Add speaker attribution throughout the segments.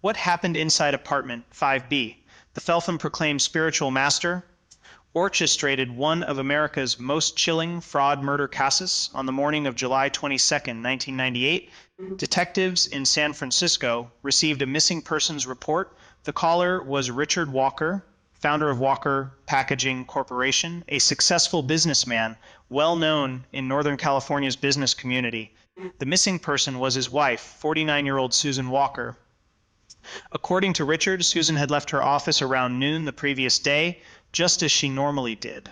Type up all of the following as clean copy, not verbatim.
Speaker 1: What happened inside apartment 5B? The Feltham-proclaimed spiritual master orchestrated one of America's most chilling fraud murder cases. On the morning of July 22, 1998, detectives in San Francisco received a missing persons report. The caller was Richard Walker, founder of Walker Packaging Corporation, a successful businessman well known in Northern California's business community. The missing person was his wife, 49-year-old Susan Walker. According to Richard, Susan had left her office around noon the previous day, just as she normally did.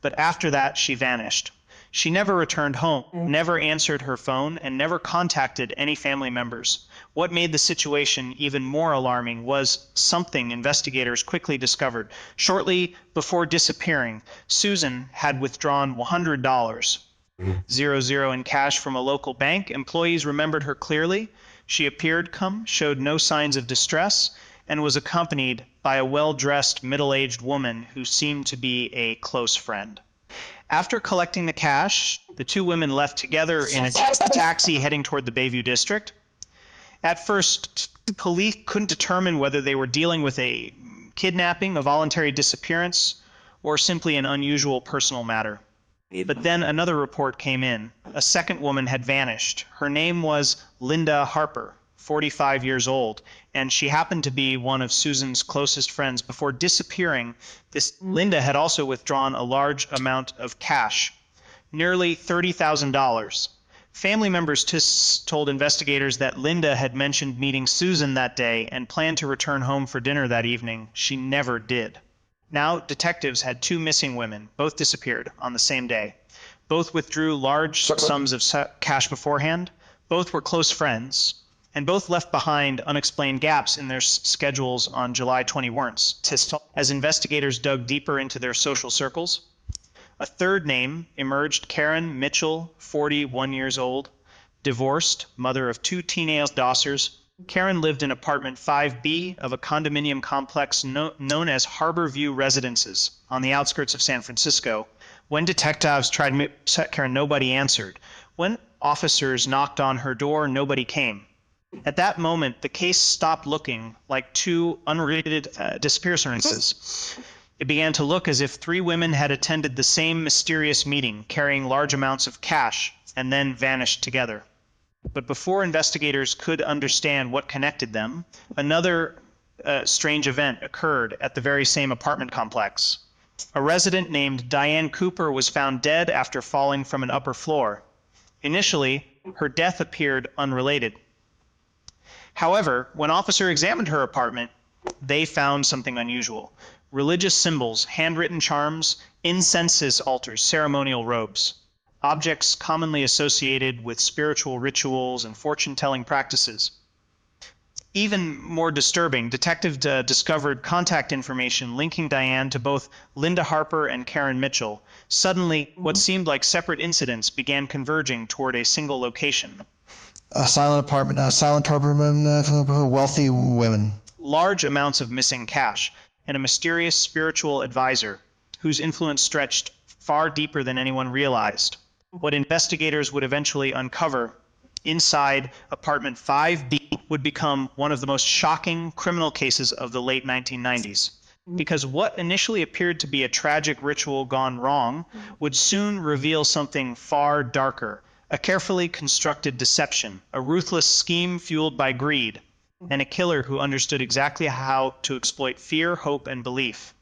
Speaker 1: But after that, she vanished. She never returned home, never answered her phone, and never contacted any family members. What made the situation even more alarming was something investigators quickly discovered. Shortly before disappearing, Susan had withdrawn $100, in cash from a local bank. Employees remembered her clearly. She appeared calm, showed no signs of distress, and was accompanied by a well-dressed, middle-aged woman who seemed to be a close friend. After collecting the cash, the two women left together in a taxi heading toward the Bayview district. At first, police couldn't determine whether they were dealing with a kidnapping, a voluntary disappearance, or simply an unusual personal matter. But then another report came in. A second woman had vanished. Her name was Linda Harper, 45 years old, and she happened to be one of Susan's closest friends. Before disappearing, Linda had also withdrawn a large amount of cash, nearly $30,000. Family members told investigators that Linda had mentioned meeting Susan that day and planned to return home for dinner that evening. She never did. Now, detectives had two missing women. Both disappeared on the same day. Both withdrew large sums of cash beforehand. Both were close friends. And both left behind unexplained gaps in their schedules on July 21. As investigators dug deeper into their social circles, a third name emerged: Karen Mitchell, 41 years old, divorced, mother of two teenage daughters. Karen lived in apartment 5B of a condominium complex known as Harbor View Residences on the outskirts of San Francisco. When detectives tried to set Karen, nobody answered. When officers knocked on her door, nobody came. At that moment, the case stopped looking like two unrelated disappearances. It began to look as if three women had attended the same mysterious meeting, carrying large amounts of cash, and then vanished together. But before investigators could understand what connected them, another strange event occurred at the very same apartment complex. A resident named Diane Cooper was found dead after falling from an upper floor. Initially, her death appeared unrelated. However, when officers examined her apartment, they found something unusual: religious symbols, handwritten charms, incense altars, ceremonial robes, objects commonly associated with spiritual rituals and fortune-telling practices. Even more disturbing, detectives discovered contact information linking Diane to both Linda Harper and Karen Mitchell. Suddenly, what seemed like separate incidents began converging toward a single location.
Speaker 2: A silent apartment, wealthy women.
Speaker 1: Large amounts of missing cash, and a mysterious spiritual advisor whose influence stretched far deeper than anyone realized. What investigators would eventually uncover inside apartment 5B would become one of the most shocking criminal cases of the late 1990s. Because what initially appeared to be a tragic ritual gone wrong would soon reveal something far darker: a carefully constructed deception, a ruthless scheme fueled by greed, and a killer who understood exactly how to exploit fear, hope, and belief.